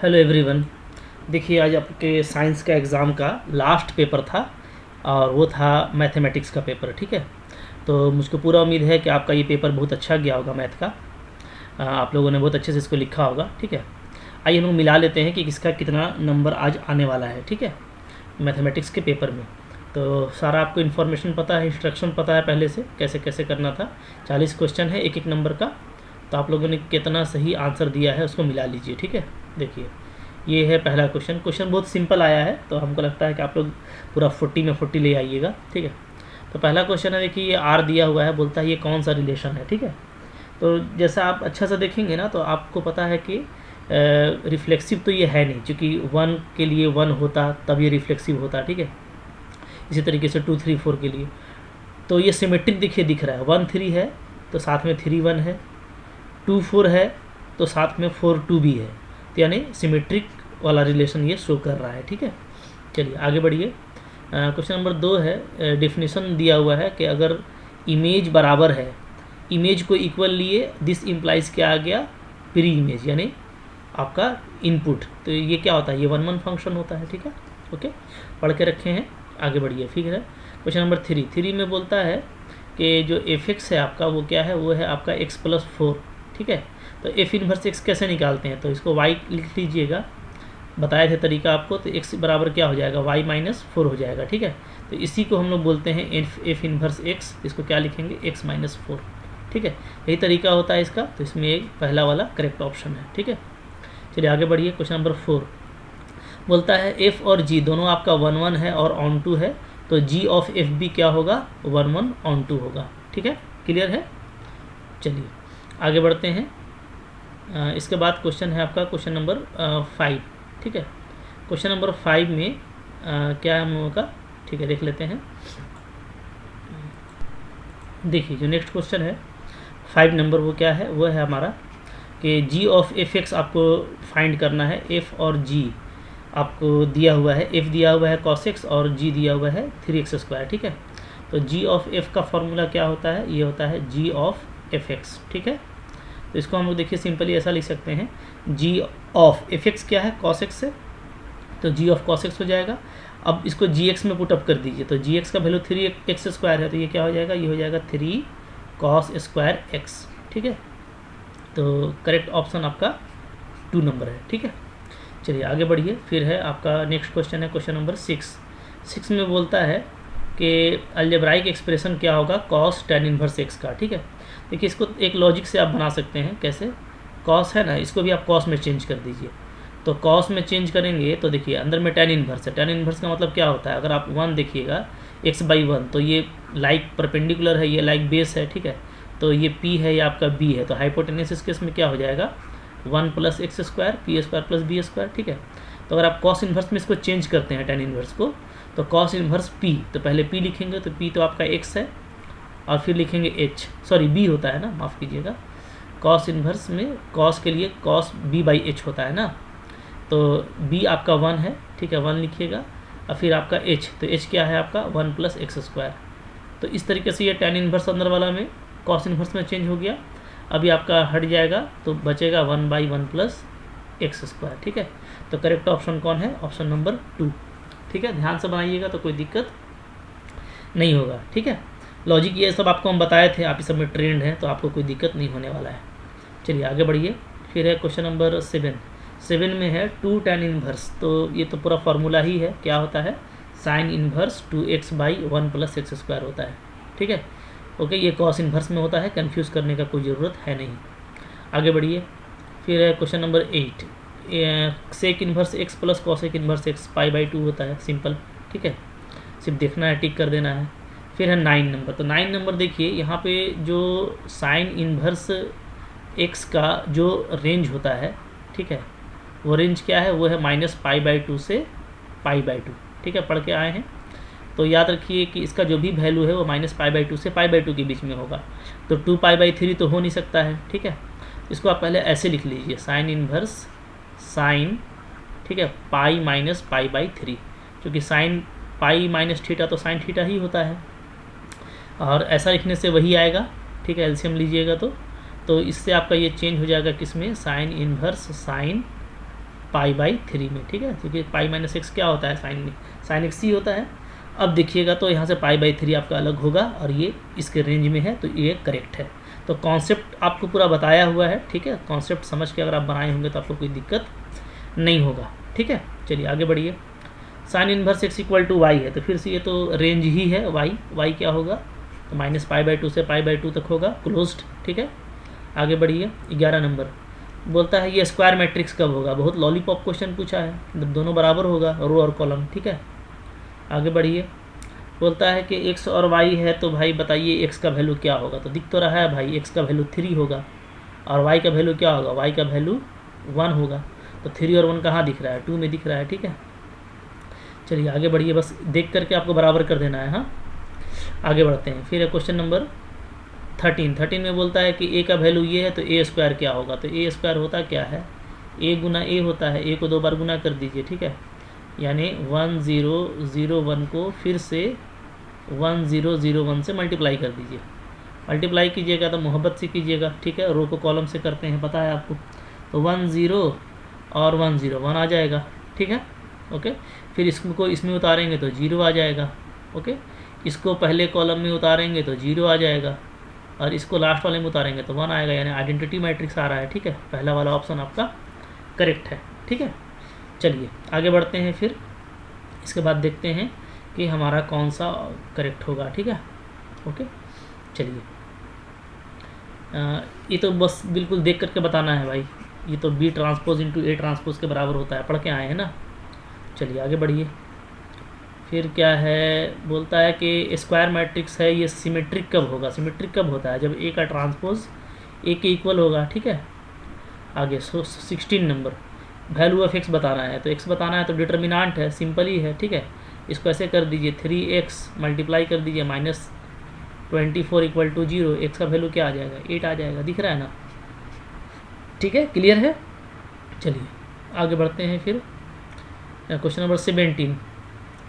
Hello everyone. देखिए, आज आपके साइंस का एग्ज़ाम का लास्ट पेपर था और वो था मैथमेटिक्स का पेपर। ठीक है, तो मुझको पूरा उम्मीद है कि आपका ये पेपर बहुत अच्छा गया होगा मैथ का। आप लोगों ने बहुत अच्छे से इसको लिखा होगा। ठीक है, आइए हम लोग मिला लेते हैं कि किसका कितना नंबर आज आने वाला है। ठीक है, मैथमेटिक्स के पेपर में तो सारा आपको इन्फॉर्मेशन पता है, इंस्ट्रक्शन पता है पहले से कैसे कैसे करना था। 40 क्वेश्चन है एक एक नंबर का, तो आप लोगों ने कितना सही आंसर दिया है उसको मिला लीजिए। ठीक है, देखिए ये है पहला क्वेश्चन। क्वेश्चन बहुत सिंपल आया है, तो हमको लगता है कि आप लोग पूरा 40 में 40 ले आइएगा। ठीक है, तो पहला क्वेश्चन है, देखिए ये आर दिया हुआ है, बोलता है ये कौन सा रिलेशन है। ठीक है, तो जैसा आप अच्छा से देखेंगे ना तो आपको पता है कि रिफ्लेक्सिव तो ये है नहीं, क्योंकि 1 के लिए 1 होता तब ये रिफ्लेक्सिव होता। ठीक है, इसी तरीके से 2 3 4 के लिए तो ये सिमेट्रिक दिखे दिख रहा है। 1 3 है तो साथ में 3 1 है, 2 4 है तो साथ में 4 2 भी है, तो यानी सिमेट्रिक वाला रिलेशन ये शो कर रहा है। ठीक है, चलिए आगे बढ़िए। क्वेश्चन नंबर 2 है, डेफिनेशन दिया हुआ है कि अगर इमेज बराबर है, इमेज को इक्वल लिए, दिस इम्प्लाइज क्या आ गया, प्री इमेज यानी आपका इनपुट। तो ये क्या होता है, ये 1 1 फंक्शन होता है। ठीक है, ओके, पढ़ के रखे हैं, आगे बढ़िए। ठीक है, क्वेश्चन नंबर 3 में बोलता है कि जो एफ एक्स है आपका वो क्या है, वो है आपका x प्लस 4। ठीक है, तो एफ इनवर्स एक्स कैसे निकालते हैं, तो इसको y लिख लीजिएगा, बताए थे तरीका आपको। तो x बराबर क्या हो जाएगा, y माइनस 4 हो जाएगा। ठीक है, तो इसी को हम लोग बोलते हैं एफ इनवर्स x, इसको क्या लिखेंगे, x माइनस 4। ठीक है, यही तरीका होता है इसका, तो इसमें एक पहला वाला करेक्ट ऑप्शन है। ठीक है, चलिए आगे बढ़िए। क्वेश्चन नंबर 4 बोलता है f और g दोनों आपका 1 1 है और ऑन 2 है, तो g ऑफ एफ भी क्या होगा, 1 1 ऑन 2 होगा। ठीक है, क्लियर है। चलिए आगे बढ़ते हैं। इसके बाद क्वेश्चन है आपका क्वेश्चन नंबर 5। ठीक है, क्वेश्चन नंबर 5 में क्या है हम लोगों का, ठीक है देख लेते हैं। देखिए जो नेक्स्ट क्वेश्चन है 5 नंबर, वो क्या है, वो है हमारा कि g ऑफ एफ एक्स आपको फाइंड करना है। f और g आपको दिया हुआ है, f दिया हुआ है cos x और g दिया हुआ है 3x²। ठीक है, तो g ऑफ f का फॉर्मूला क्या होता है, ये होता है g ऑफ एफ एक्स। ठीक है, तो इसको हम लोग देखिए सिंपली ऐसा लिख सकते हैं, g ऑफ एफ एक्स क्या है, cos x है, तो g ऑफ cos x हो जाएगा। अब इसको gx में पुटअप कर दीजिए, तो gx का वैल्यू 3x² है, तो ये क्या हो जाएगा, ये हो जाएगा 3 cos² x। ठीक है, तो करेक्ट ऑप्शन आपका 2 नंबर है। ठीक है, चलिए आगे बढ़िए। फिर है आपका नेक्स्ट क्वेश्चन है क्वेश्चन नंबर 6 में बोलता है कि अलजेब्राइक एक्सप्रेशन क्या होगा कॉस tan इनवर्स x का। ठीक है, देखिए इसको एक लॉजिक से आप बना सकते हैं। कैसे, कॉस है ना, इसको भी आप कॉस में चेंज कर दीजिए। तो कॉस में चेंज करेंगे तो देखिए अंदर में tan इनवर्स है। tan इनवर्स का मतलब क्या होता है, अगर आप 1 देखिएगा x/1, तो ये लाइक परपेंडिकुलर है, ये लाइक बेस है। ठीक है, तो ये p है, ये आपका b है, तो हाइपोटेन्यूस केस में क्या हो जाएगा, 1 + x² p² + b²। ठीक है, तो अगर आप कॉस इन्वर्स में इसको चेंज करते हैं tan इन्वर्स को, तो कॉस इन्वर्स p, तो पहले p लिखेंगे, तो p तो आपका x है, और फिर लिखेंगे h, सॉरी b होता है ना, माफ़ कीजिएगा। कॉस इन्वर्स में कॉस के लिए कॉस b/h होता है ना, तो b आपका 1 है। ठीक है, 1 लिखिएगा, और फिर आपका h, तो h क्या है आपका 1 + x²। तो इस तरीके से ये tan इन्वर्स अंदर वाला में कॉस इन्वर्स में चेंज हो गया। अभी आपका हट जाएगा तो बचेगा 1/1 + x²। ठीक है, तो करेक्ट ऑप्शन कौन है, ऑप्शन नंबर 2। ठीक है, ध्यान से बनाइएगा तो कोई दिक्कत नहीं होगा। ठीक है, लॉजिक ये सब आपको हम बताए थे, आप इस सब में ट्रेंड हैं, तो आपको कोई दिक्कत नहीं होने वाला है। चलिए आगे बढ़िए। फिर है क्वेश्चन नंबर 7 में है 2 tan इनवर्स, तो ये तो पूरा फार्मूला ही है, क्या होता है, sin इनवर्स 2x/1 + x² होता है। ठीक है, ओके, ये कॉस इन्वर्स में होता है, कंफ्यूज करने का कोई ज़रूरत है नहीं। आगे बढ़िए। फिर है question number 8, sec inverse x + cosec inverse x π/2 होता है, सिंपल। ठीक है, सिर्फ देखना है, टिक कर देना है। फिर है 9 नंबर, तो 9 नंबर देखिए यहाँ पे जो साइन इन्वर्स x का जो रेंज होता है, ठीक है, वो रेंज क्या है, वो है -π/2 से π/2। ठीक है, पढ़ के आए हैं, तो याद रखिए कि इसका जो भी वैल्यू है वो -π/2 से π/2 के बीच में होगा, तो 2π/3 तो हो नहीं सकता है। ठीक है, इसको आप पहले ऐसे लिख लीजिए, साइन इन्वर्स साइन, ठीक है, पाई माइनस π/3, क्योंकि साइन पाई माइनस थीटा तो साइन थीटा ही होता है, और ऐसा लिखने से वही आएगा। ठीक है, एलसीएम लीजिएगा तो इससे आपका ये चेंज हो जाएगा किस में, साइन इन्वर्स साइन π/3 में, ठीक है, क्योंकि π-x क्या होता है, साइन एक्स ही होता है। अब देखिएगा तो यहाँ से π/3 आपका अलग होगा और ये इसके रेंज में है, तो ये करेक्ट है। तो कॉन्सेप्ट आपको पूरा बताया हुआ है, ठीक है, कॉन्सेप्ट समझ के अगर आप बनाए होंगे तो आपको कोई दिक्कत नहीं होगा, ठीक है। चलिए आगे बढ़िए। Sine inverse x equal to y है, तो फिर से ये तो रेंज ही है, वाई क्या होगा, तो -π/2 से π/2 तक होगा, क्लोज्ड, ठीक है। आगे बढ़िए। 11 नंबर बोलता है ये स्क्वायर मैट्रिक्स कब होगा। बहुत लॉलीपॉप क्वेश्चन पूछा है, जब दोनों बराबर होगा, रो और कॉलम, ठीक है। आगे बढ़िए। बोलता है कि x और y है, तो भाई बताइए x का वैल्यू क्या होगा। तो दिख तो रहा है भाई, x का वैल्यू 3 होगा और y का वैल्यू क्या होगा, y का वैल्यू 1 होगा। तो 3 और 1 कहाँ दिख रहा है, 2 में दिख रहा है, ठीक है। चलिए आगे बढ़िए, बस देख करके आपको बराबर कर देना है। हाँ, आगे बढ़ते हैं। फिर क्वेश्चन नंबर 13 में बोलता है कि a का वैल्यू ये है, तो a स्क्वायर क्या होगा। तो a स्क्वायर होता क्या है, a गुना a होता है, a को 2 बार गुना कर दीजिए, ठीक है, यानी 1001 को फिर से 1001 से मल्टीप्लाई कर दीजिए। मल्टीप्लाई कीजिएगा तो मोहब्बत से कीजिएगा, ठीक है, रो को कॉलम से करते हैं, पता है आपको। तो 10 और 1 आ जाएगा, ठीक है, ओके। फिर इसको इसमें उतारेंगे तो 0 आ जाएगा, ओके। इसको पहले कॉलम में उतारेंगे तो 0 आ जाएगा और इसको लास्ट वाले में उतारेंगे तो 1 आएगा, यानी आइडेंटिटी मैट्रिक्स आ रहा है, ठीक है। पहला वाला ऑप्शन आपका करेक्ट है, ठीक है। चलिए आगे बढ़ते हैं। फिर इसके बाद देखते हैं कि हमारा कौन सा करेक्ट होगा, ठीक है, ओके। चलिए ये तो बस बिल्कुल देख करके बताना है भाई, ये तो B transpose into A transpose के बराबर होता है, पढ़ के आए हैं ना। चलिए आगे बढ़िए। फिर क्या है, बोलता है कि स्क्वायर मैट्रिक्स है, ये सिमेट्रिक कब होगा। सिमेट्रिक कब होता है, जब A का ट्रांसपोज A के इक्वल होगा, ठीक है। आगे 16 नंबर वैल्यू ऑफ x बताना है। तो x बताना है तो डिटर्मिनांट है, सिंपल ही है, ठीक है। इसको ऐसे कर दीजिए, 3x मल्टीप्लाई कर दीजिए -24 इक्वल टू 0, x का वैल्यू क्या आ जाएगा, 8 आ जाएगा, दिख रहा है ना, ठीक है, क्लियर है। चलिए आगे बढ़ते हैं। फिर क्वेश्चन नंबर 17,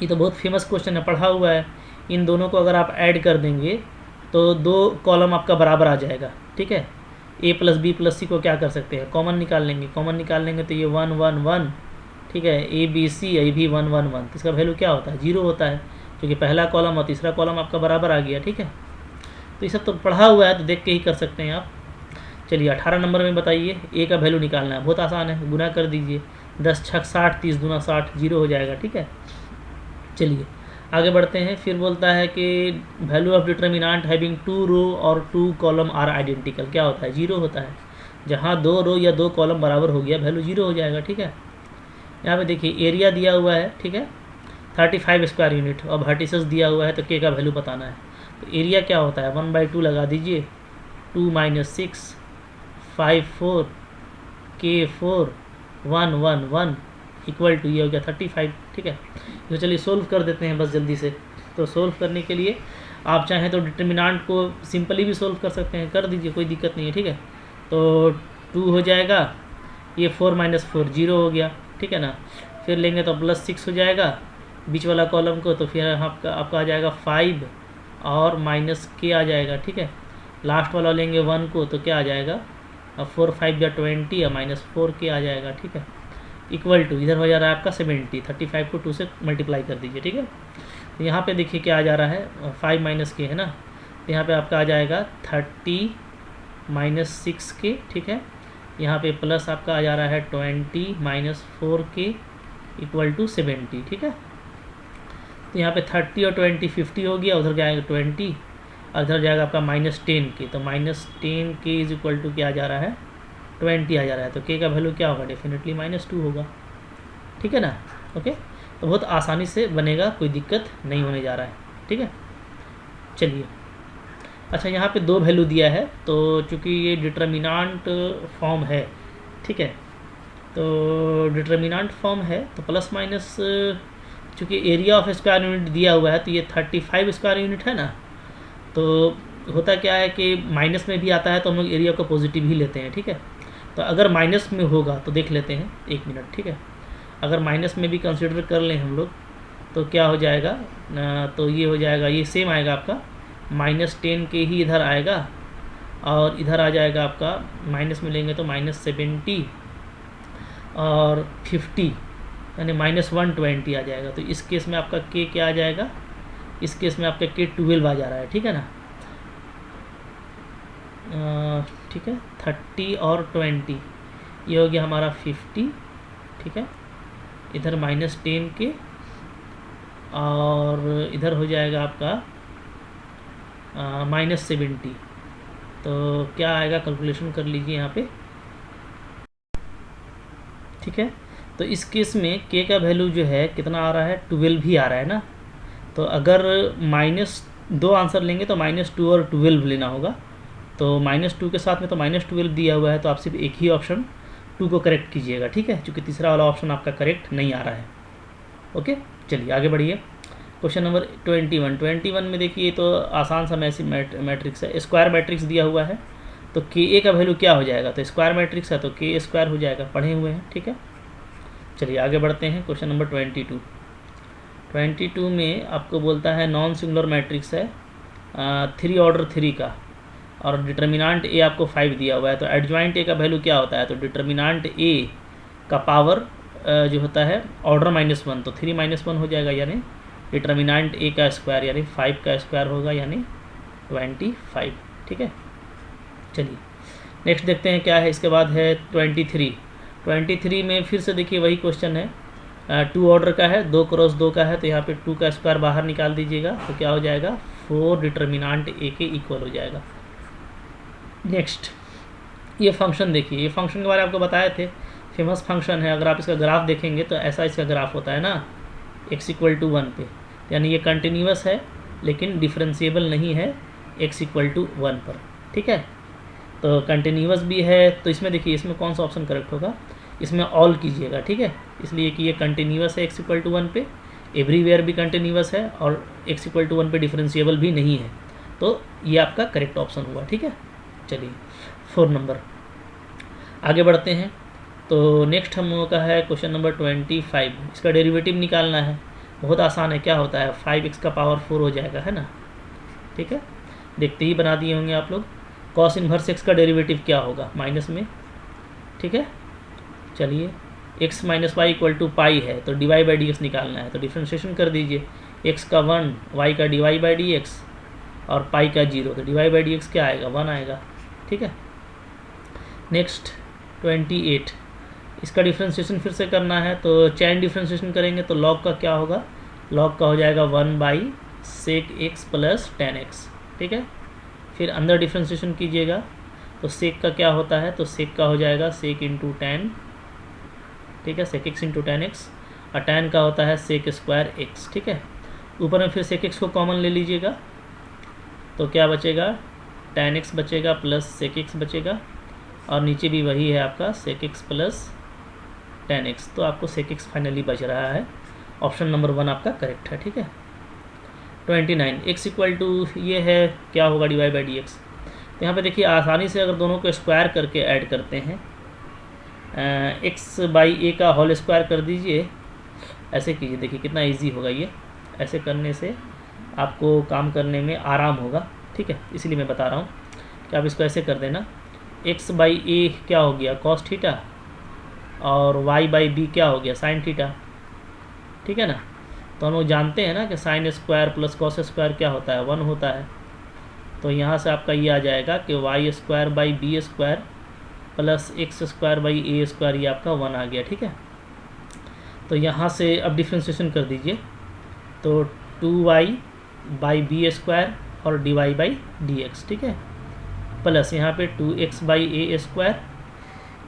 ये तो बहुत फेमस क्वेश्चन है, पढ़ा हुआ है। इन दोनों को अगर आप ऐड कर देंगे तो 2 कॉलम आपका बराबर आ जाएगा, ठीक है। a + b + c को क्या कर सकते हैं, कॉमन निकाल लेंगे। कॉमन निकाल लेंगे तो ये 1 1 1, ठीक है, a b c ये भी 1 1 1, तो इसका वैल्यू क्या होता है, 0 होता है, क्योंकि पहला कॉलम और तीसरा कॉलम आपका बराबर आ गया, ठीक है। तो ये सब तो पढ़ा हुआ है, तो देख के ही कर सकते हैं आप। चलिए 18 नंबर में बताइए, a का वैल्यू निकालना है, बहुत आसान है, गुना कर दीजिए, 10 छक 60, 30 दूना 60, 0 हो जाएगा, ठीक है। चलिए आगे बढ़ते हैं। फिर बोलता है कि वैल्यू ऑफ डिटर्मिनांट हैविंग 2 रो और 2 कॉलम आर आइडेंटिकल, क्या होता है, 0 होता है। जहाँ 2 रो या 2 कॉलम बराबर हो गया, वैल्यू 0 हो जाएगा, ठीक है। यहाँ पे देखिए एरिया दिया हुआ है, ठीक है, 35 स्क्वायर यूनिट, और वर्टिसेस दिया हुआ है, तो के का वैल्यू बताना है। तो एरिया क्या होता है, 1/2 लगा दीजिए, 2 - 6 5 4 k 4 1 1 1 इक्वल टू ये हो गया 35, ठीक है। तो चलिए सोल्व कर देते हैं बस जल्दी से। तो सोल्व करने के लिए आप चाहें तो डिटर्मिनांट को सिंपली भी सोल्व कर सकते हैं, कर दीजिए, कोई दिक्कत नहीं है, ठीक है। तो 2 हो जाएगा, ये 4 - 4 0 हो गया, ठीक है ना। फिर लेंगे तो +6 हो जाएगा बीच वाला कॉलम को, तो फिर आपका आ जाएगा 5 और -k आ जाएगा, ठीक है। लास्ट वाला लेंगे 1 को, तो क्या आ जाएगा, 4 5 या 20 या -4k आ जाएगा, ठीक है। इक्वल टू इधर हो जा रहा है आपका 70, 35 को 2 से मल्टीप्लाई कर दीजिए, ठीक है। तो यहाँ पे देखिए क्या आ जा रहा है, 5 - k है ना, तो यहाँ पे आपका आ जाएगा 30 - 6k, ठीक है। यहाँ पे प्लस आपका आ जा रहा है 20 - 4k इक्वल टू 70, ठीक है। तो यहाँ पे 30 और 20 50 हो गया, उधर जाएगा 20 और इधर जाएगा आपका -10k, तो -10k इज इक्वल टू क्या आ जा रहा है, 20 आ जा रहा है। तो k का वैल्यू क्या होगा, डेफिनेटली -2 होगा, ठीक है ना, ओके। तो बहुत आसानी से बनेगा, कोई दिक्कत नहीं होने जा रहा है, ठीक है। चलिए अच्छा, यहाँ पे 2 वैल्यू दिया है, तो चूँकि ये डिटर्मिनांट फॉर्म है, ठीक है, तो डिटर्मिनांट फॉर्म है तो प्लस माइनस, चूँकि एरिया ऑफ स्क्वायर यूनिट दिया हुआ है, तो ये 35 स्क्वायर यूनिट है ना, तो होता क्या है कि माइनस में भी आता है तो हम लोग एरिया को पॉजिटिव ही लेते हैं, ठीक है। तो अगर माइनस में होगा तो देख लेते हैं, 1 मिनट, ठीक है। अगर माइनस में भी कंसिडर कर लें हम लोग, तो क्या हो जाएगा, तो ये हो जाएगा, ये सेम आएगा आपका -10k ही इधर आएगा, और इधर आ जाएगा आपका माइनस में लेंगे तो -70, और 50 यानी -120 आ जाएगा। तो इस केस में आपका के क्या आ जाएगा, इस केस में आपका के 12 आ जा रहा है, ठीक है ना। ठीक है, 30 और 20 ये हो गया हमारा 50, ठीक है। इधर -10 के और इधर हो जाएगा आपका -70। तो क्या आएगा, कैलकुलेशन कर लीजिए यहाँ पे, ठीक है। तो इस केस में के का वैल्यू जो है कितना आ रहा है, 12 ही आ रहा है ना। तो अगर -2 आंसर लेंगे तो -2 और 12 लेना होगा। तो -2 के साथ में तो -12 दिया हुआ है, तो आप सिर्फ एक ही ऑप्शन 2 को करेक्ट कीजिएगा, ठीक है, क्योंकि तीसरा वाला ऑप्शन आपका करेक्ट नहीं आ रहा है। ओके, चलिए आगे बढ़िए। क्वेश्चन नंबर 21 में देखिए, तो आसान सा मैट्रिक्स है, स्क्वायर मैट्रिक्स दिया हुआ है। तो के ए का वैल्यू क्या हो जाएगा, तो स्क्वायर मैट्रिक्स है तो के स्क्वायर हो जाएगा, पढ़े हुए हैं, ठीक है। चलिए आगे बढ़ते हैं। क्वेश्चन नंबर 22 में आपको बोलता है नॉन सिंगुलर मैट्रिक्स है 3 ऑर्डर 3 का, और डिटर्मिनांट ए आपको 5 दिया हुआ है। तो एडजॉइंट ए का वैल्यू क्या होता है, तो डिटर्मिनांट ए का पावर जो होता है ऑर्डर -1, तो 3 -1 हो जाएगा, यानी डिटर्मिनांट ए का स्क्वायर यानी 5 का स्क्वायर होगा, यानी 25, ठीक है। चलिए नेक्स्ट देखते हैं क्या है। इसके बाद है 23 में फिर से देखिए वही क्वेश्चन है, 2 ऑर्डर का है, 2 क्रॉस 2 का है। तो यहाँ पे 2 का स्क्वायर बाहर निकाल दीजिएगा, तो क्या हो जाएगा, 4 डिटर्मिनांट ए के इक्वल हो जाएगा। नेक्स्ट ये फंक्शन देखिए, ये फंक्शन के बारे में आपको बताए थे, फेमस फंक्शन है। अगर आप इसका ग्राफ देखेंगे तो ऐसा इसका ग्राफ होता है ना, x = 1 पे, यानी ये कंटिन्यूस है लेकिन डिफरेंशिएबल नहीं है x = 1 पर, ठीक है। तो कंटिन्यूस भी है, तो इसमें देखिए इसमें कौन सा ऑप्शन करेक्ट होगा, इसमें ऑल कीजिएगा, ठीक है, इसलिए कि ये कंटिन्यूस है x = 1 पे, एवरीवेयर भी कंटिन्यूस है, और x = 1 पे डिफरेंशिएबल भी नहीं है, तो ये आपका करेक्ट ऑप्शन हुआ, ठीक है। चलिए 4 नंबर आगे बढ़ते हैं। तो नेक्स्ट हम लोगों का है क्वेश्चन नंबर 25, इसका डेरिवेटिव निकालना है। बहुत आसान है, क्या होता है, 5x का पावर 4 हो जाएगा, है ना, ठीक है। देखते ही बना दिए होंगे आप लोग। कॉस इनवर्स x का डेरिवेटिव क्या होगा, माइनस में, ठीक है। चलिए x - y = पाई है, तो dy/dx निकालना है, तो डिफ्रेंशिएशन कर दीजिए, x का 1, y का dy/dx और पाई का 0, तो dy/dx क्या आएगा, 1 आएगा, ठीक है। नेक्स्ट 28, इसका डिफ्रेंशिएशन फिर से करना है, तो चैन डिफ्रेंशिएशन करेंगे तो लॉग का क्या होगा, लॉग का हो जाएगा 1/sec x + tan x, ठीक है। फिर अंदर डिफ्रेंशिएशन कीजिएगा, तो सेक का क्या होता है, तो सेक का हो जाएगा sec × tan, ठीक है, sec x × tan x, और tan का होता है sec² x, ठीक है। ऊपर में फिर sec x को कॉमन ले लीजिएगा, तो क्या बचेगा, tan x बचेगा प्लस sec x बचेगा, और नीचे भी वही है आपका sec x + tan x, तो आपको sec x फाइनली बच रहा है। ऑप्शन नंबर 1 आपका करेक्ट है, ठीक है। 29, x = ये है क्या होगा, dy/dx। तो यहाँ पे देखिए आसानी से अगर दोनों को स्क्वायर करके ऐड करते हैं, x/a का होल स्क्वायर कर दीजिए, ऐसे कीजिए, देखिए कितना इजी होगा ये, ऐसे करने से आपको काम करने में आराम होगा, ठीक है, इसलिए मैं बता रहा हूँ कि आप इसको ऐसे कर देना, x/a क्या हो गया, cos थीटा, और y/b क्या हो गया, sin थीटा, ठीक है ना। तो हम लोग जानते हैं ना कि sin² + cos² क्या होता है, 1 होता है। तो यहाँ से आपका ये आ जाएगा कि y²/b² + x²/a², ये आपका 1 आ गया, ठीक है। तो यहाँ से अब डिफ्रेंशिएशन कर दीजिए, तो 2y/b² और dy/dx, ठीक है, प्लस यहाँ पे 2x/a²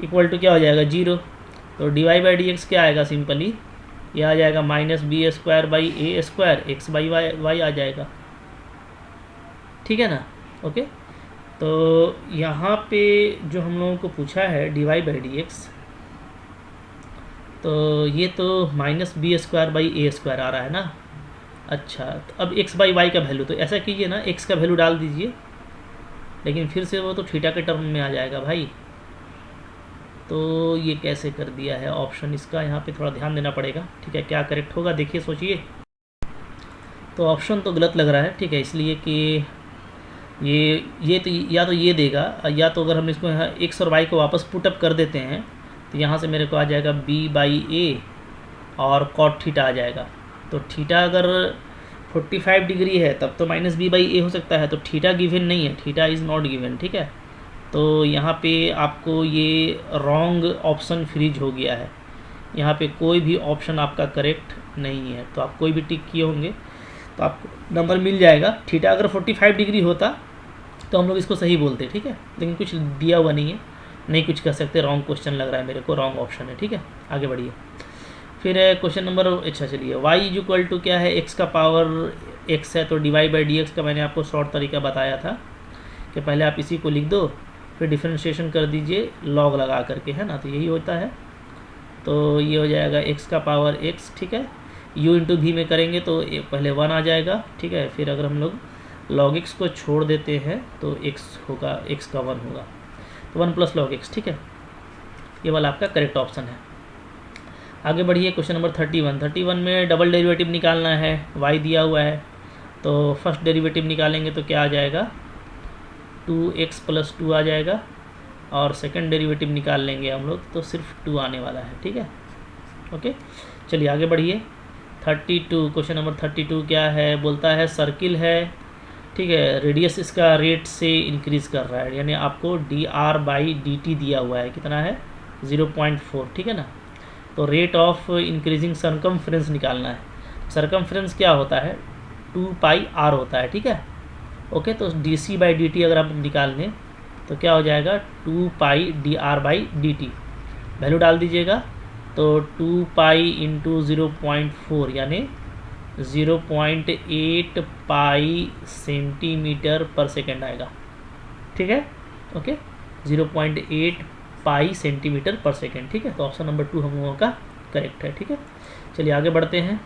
इक्वल टू क्या हो जाएगा, 0। तो dy/dx क्या आएगा, सिंपली यह आ जाएगा -b² a² x/y आ जाएगा, ठीक है ना। ओके, तो यहाँ पे जो हम लोगों को पूछा है dy/dx, तो ये तो -b² a² आ रहा है ना। अच्छा, तो अब x/y का वैल्यू, तो ऐसा कीजिए ना, x का वैल्यू डाल दीजिए, लेकिन फिर से वो तो थीटा के टर्म में आ जाएगा भाई। तो ये कैसे कर दिया है ऑप्शन, इसका यहाँ पे थोड़ा ध्यान देना पड़ेगा, ठीक है। क्या करेक्ट होगा देखिए, सोचिए। तो ऑप्शन तो गलत लग रहा है, ठीक है, इसलिए कि ये तो या तो ये देगा, या तो अगर हम इसको यहाँ x और y को वापस पुटअप कर देते हैं तो यहाँ से मेरे को आ जाएगा b/a और cot थीटा आ जाएगा। तो थीटा अगर 45 डिग्री है तब तो -b/a हो सकता है, तो थीटा गिवन नहीं है, थीटा इज़ नॉट गिवन, ठीक है। तो यहाँ पे आपको ये रॉन्ग ऑप्शन फ्रीज हो गया है, यहाँ पे कोई भी ऑप्शन आपका करेक्ट नहीं है। तो आप कोई भी टिक किए होंगे तो आपको नंबर मिल जाएगा। थीटा अगर 45 डिग्री होता तो हम लोग इसको सही बोलते, ठीक है, लेकिन कुछ दिया हुआ नहीं है, नहीं कुछ कर सकते, रॉन्ग क्वेश्चन लग रहा है मेरे को, रॉन्ग ऑप्शन है, ठीक है। आगे बढ़िए। फिर क्वेश्चन नंबर, अच्छा चलिए, y = क्या है, x का पावर x है, तो dy/dx का मैंने आपको शॉर्ट तरीका बताया था कि पहले आप इसी को लिख दो, फिर डिफरेंशिएशन कर दीजिए लॉग लगा करके, है ना, तो यही होता है। तो ये हो जाएगा x का पावर x, ठीक है, u × v में करेंगे तो पहले 1 आ जाएगा, ठीक है। फिर अगर हम लोग log x को छोड़ देते हैं तो x होगा, x का 1 होगा, तो 1 + log x, ठीक है। ये वाला आपका करेक्ट ऑप्शन है। आगे बढ़िए। क्वेश्चन नंबर 31 में डबल डेरिवेटिव निकालना है, y दिया हुआ है, तो फर्स्ट डेरिवेटिव निकालेंगे तो क्या आ जाएगा, 2x + 2 आ जाएगा, और सेकंड डेरिवेटिव निकाल लेंगे हम लोग तो सिर्फ 2 आने वाला है, ठीक है। ओके, चलिए आगे बढ़िए। 32, क्वेश्चन नंबर 32 क्या है, बोलता है सर्किल है, ठीक है, रेडियस इसका रेट से इंक्रीज़ कर रहा है, यानी आपको dr/dt दिया हुआ है, कितना है, 0.4, ठीक है ना। तो रेट ऑफ इंक्रीजिंग सरकमफ्रेंस निकालना है। सरकमफ्रेंस क्या होता है, 2πr होता है, ठीक है। ओके, तो dc/dt अगर आप निकाल लें तो क्या हो जाएगा, 2πdr/dt, वैल्यू डाल दीजिएगा, तो 2π × 0.4 यानी 0.8 पाई सेंटीमीटर/सेकेंड आएगा, ठीक है। ओके, 0.8 पाई सेंटीमीटर/सेकेंड, ठीक है। तो ऑप्शन नंबर 2 हम लोगों का करेक्ट है, ठीक है। चलिए आगे बढ़ते हैं।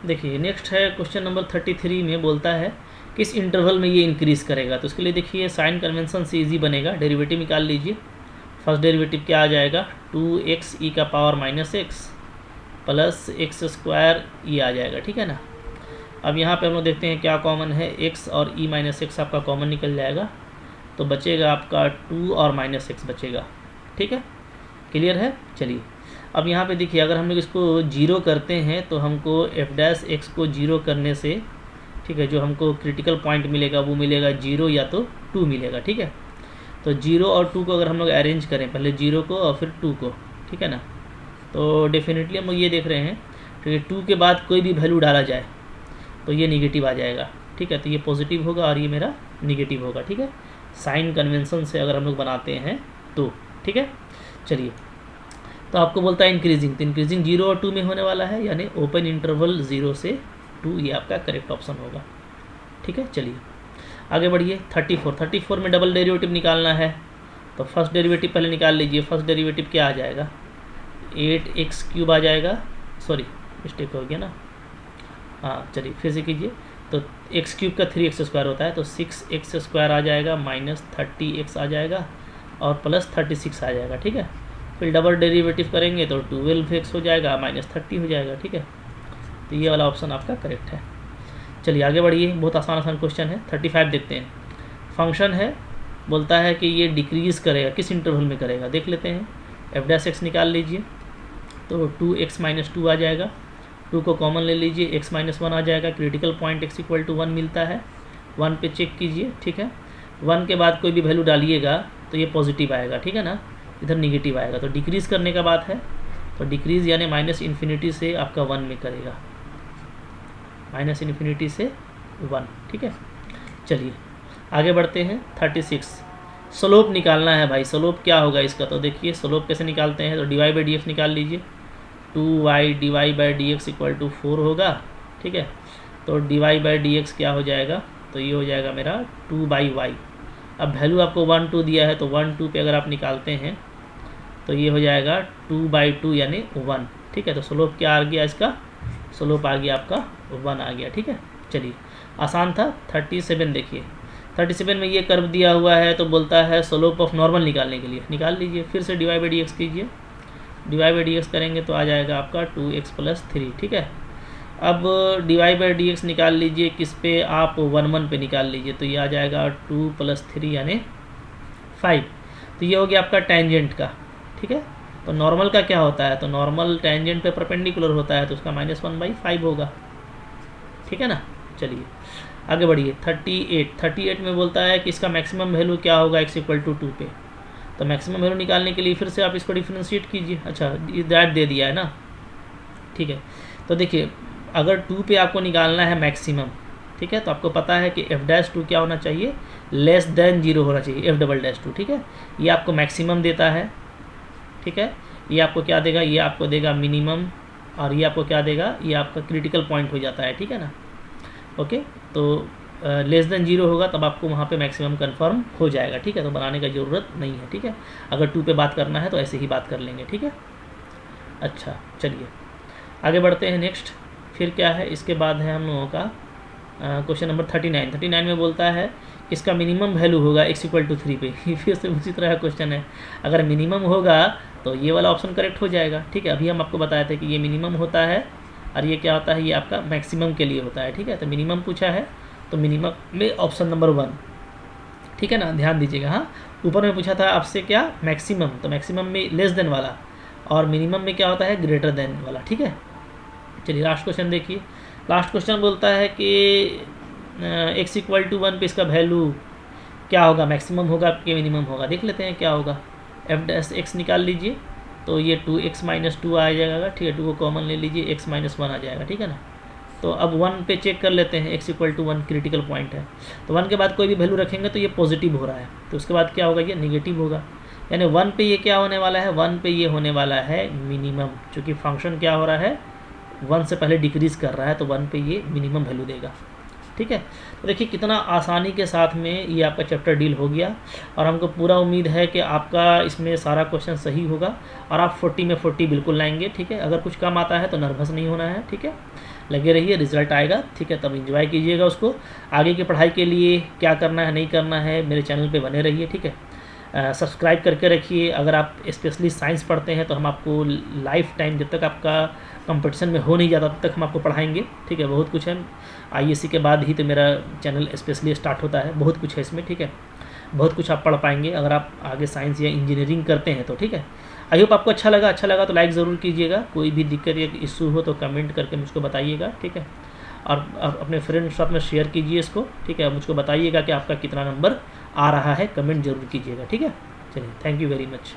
देखिए नेक्स्ट है क्वेश्चन नंबर 33 में बोलता है किस इंटरवल में ये इंक्रीज़ करेगा। तो इसके लिए देखिए साइन कन्वेंशन से इजी बनेगा, डेरिवेटिव निकाल लीजिए। फर्स्ट डेरिवेटिव क्या आ जाएगा, 2x e का power -x plus x² e आ जाएगा, ठीक है ना। अब यहाँ पे हम लोग देखते हैं क्या कॉमन है, x और e - x आपका कॉमन निकल जाएगा, तो बचेगा आपका 2 और -x बचेगा, ठीक है। क्लियर है। चलिए अब यहाँ पे देखिए अगर हम लोग इसको 0 करते हैं तो हमको f' को 0 करने से, ठीक है, जो हमको क्रिटिकल पॉइंट मिलेगा वो मिलेगा 0 या तो 2 मिलेगा, ठीक है। तो 0 और 2 को अगर हम लोग अरेंज करें, पहले 0 को और फिर 2 को, ठीक है ना, तो डेफिनेटली हम लोग ये देख रहे हैं, ठीक है, 2 के बाद कोई भी वैल्यू डाला जाए तो ये निगेटिव आ जाएगा, ठीक है। तो ये पॉजिटिव होगा और ये मेरा निगेटिव होगा, ठीक है, साइन कन्वेंशन से अगर हम लोग बनाते हैं तो, ठीक है। चलिए तो आपको बोलता है इंक्रीजिंग, तो इंक्रीजिंग 0 और 2 में होने वाला है, यानी ओपन इंटरवल 0 से 2, ये आपका करेक्ट ऑप्शन होगा, ठीक है। चलिए आगे बढ़िए। 34 में डबल डेरिवेटिव निकालना है, तो फर्स्ट डेरिवेटिव पहले निकाल लीजिए। फर्स्ट डेरिवेटिव क्या आ जाएगा, 8x³ आ जाएगा, सॉरी मिस्टेक हो गया ना, हाँ चलिए फिर से कीजिए। तो x³ का 3x² होता है, तो 6x² आ जाएगा, -30x आ जाएगा और +36 आ जाएगा, ठीक है। फिर डबल डेरिवेटिव करेंगे तो 12x हो जाएगा, -30 हो जाएगा, ठीक है। तो ये वाला ऑप्शन आपका करेक्ट है। चलिए आगे बढ़िए, बहुत आसान क्वेश्चन है। 35 देखते हैं। फंक्शन है, बोलता है कि ये डिक्रीज़ करेगा, किस इंटरवल में करेगा देख लेते हैं। f' निकाल लीजिए, तो 2x - 2 आ जाएगा, 2 को कॉमन ले लीजिए, x - 1 आ जाएगा, क्रिटिकल पॉइंट x = 1 मिलता है, 1 पे चेक कीजिए, ठीक है। 1 के बाद कोई भी वैल्यू डालिएगा तो ये पॉजिटिव आएगा, ठीक है ना, इधर निगेटिव आएगा। तो डिक्रीज़ करने का बात है, तो डिक्रीज़ यानी -∞ से आपका 1 में करेगा, -∞ से 1, ठीक है। चलिए आगे बढ़ते हैं। 36 स्लोप निकालना है भाई। स्लोप क्या होगा इसका, तो देखिए स्लोप कैसे निकालते हैं, तो dy/dx निकाल लीजिए। 2y dy/dx = 4 होगा, ठीक है। तो dy/dx क्या हो जाएगा, तो ये हो जाएगा मेरा 2/y। अब वैल्यू आपको 1 2 दिया है, तो 1 2 पे अगर आप निकालते हैं तो ये हो जाएगा 2/2 यानी 1, ठीक है। तो स्लोप क्या आ गया इसका, स्लोप आ गया आपका 1 आ गया, ठीक है। चलिए आसान था। 37 देखिए, 37 में ये कर्व दिया हुआ है, तो बोलता है स्लोप ऑफ नॉर्मल निकालने के लिए निकाल लीजिए। फिर से dy/dx कीजिए, dy/dx करेंगे तो आ जाएगा आपका 2x + 3, ठीक है। अब dy/dx निकाल लीजिए किस पे, आप 1 1 पे निकाल लीजिए, तो ये आ जाएगा 2 + 3 यानी 5। तो ये हो गया आपका टेंजेंट का, ठीक है। तो नॉर्मल का क्या होता है, तो नॉर्मल टेंजेंट पे परपेंडिकुलर होता है, तो उसका -1/5 होगा, ठीक है ना। चलिए आगे बढ़िए। 38 में बोलता है कि इसका मैक्सिमम वैल्यू क्या होगा x = 2 पे। तो मैक्सिमम वैल्यू निकालने के लिए फिर से आप इसको डिफ्रेंशिएट कीजिए। अच्छा दैट दे दिया है ना, ठीक है। तो देखिए अगर 2 पे आपको निकालना है मैक्सिमम, ठीक है, तो आपको पता है कि f'2 क्या होना चाहिए, <0 होना चाहिए, f'2, ठीक है। ये आपको मैक्सिमम देता है, ठीक है। ये आपको क्या देगा, ये आपको देगा मिनिमम, और ये आपको क्या देगा, ये आपका क्रिटिकल पॉइंट हो जाता है, ठीक है ना। ओके, तो <0 होगा तब आपको वहाँ पे मैक्सिमम कंफर्म हो जाएगा, ठीक है। तो बनाने का ज़रूरत नहीं है, ठीक है। अगर 2 पे बात करना है तो ऐसे ही बात कर लेंगे, ठीक है। अच्छा चलिए आगे बढ़ते हैं नेक्स्ट। फिर क्या है, इसके बाद है हम लोगों का क्वेश्चन नंबर 39 में बोलता है इसका मिनिमम वैल्यू होगा x = 3 पे। फिर से उसी तरह का क्वेश्चन है। अगर मिनिमम होगा तो ये वाला ऑप्शन करेक्ट हो जाएगा, ठीक है। अभी हम आपको बताए थे कि ये मिनिमम होता है और ये क्या होता है, ये आपका मैक्सिमम के लिए होता है, ठीक है। तो मिनिमम पूछा है तो मिनिमम में ऑप्शन नंबर 1, ठीक है ना, ध्यान दीजिएगा। हाँ, ऊपर में पूछा था आपसे क्या, मैक्सिमम, तो मैक्सिमम में लेस देन वाला, और मिनिमम में क्या होता है, ग्रेटर देन वाला, ठीक है। चलिए लास्ट क्वेश्चन देखिए। लास्ट क्वेश्चन बोलता है कि x = 1 पे इसका वैल्यू क्या होगा, मैक्सिमम होगा कि मिनिमम होगा। देख लेते हैं क्या होगा। f' निकाल लीजिए, तो ये 2x - 2 आ जाएगा, ठीक है। 2 को कॉमन ले लीजिए, x - 1 आ जाएगा, ठीक है ना। तो अब 1 पे चेक कर लेते हैं, x = 1 क्रिटिकल पॉइंट है, तो 1 के बाद कोई भी वैल्यू रखेंगे तो ये पॉजिटिव हो रहा है, तो उसके बाद क्या होगा, ये नेगेटिव होगा। यानी 1 पे ये क्या होने वाला है, 1 पे ये होने वाला है मिनिमम, चूँकि फंक्शन क्या हो रहा है, 1 से पहले डिक्रीज़ कर रहा है, तो 1 पे ये मिनिमम वैल्यू देगा, ठीक है। तो देखिए कितना आसानी के साथ में ये आपका चैप्टर डील हो गया, और हमको पूरा उम्मीद है कि आपका इसमें सारा क्वेश्चन सही होगा और आप 40 में 40 बिल्कुल लाएंगे, ठीक है। अगर कुछ कम आता है तो नर्वस नहीं होना है, ठीक है। लगे रहिए, रिजल्ट आएगा, ठीक है, तब एंजॉय कीजिएगा उसको। आगे की पढ़ाई के लिए क्या करना है नहीं करना है, मेरे चैनल पे बने रहिए, ठीक है। सब्सक्राइब करके रखिए। अगर आप स्पेशली साइंस पढ़ते हैं तो हम आपको लाइफ टाइम, जब तक आपका कंपटीशन में हो नहीं जाता तब तक हम आपको पढ़ाएंगे, ठीक है। बहुत कुछ है, ISC के बाद ही तो मेरा चैनल स्पेशली स्टार्ट होता है, बहुत कुछ है इसमें, ठीक है। बहुत कुछ आप पढ़ पाएंगे अगर आप आगे साइंस या इंजीनियरिंग करते हैं तो, ठीक है। आई होप आपको अच्छा लगा तो लाइक ज़रूर कीजिएगा। कोई भी दिक्कत या इशू हो तो कमेंट करके मुझको बताइएगा, ठीक है। और अपने फ्रेंड्स के साथ में शेयर कीजिए इसको, ठीक है। मुझको बताइएगा कि आपका कितना नंबर आ रहा है, कमेंट जरूर कीजिएगा, ठीक है। चलिए, थैंक यू वेरी मच।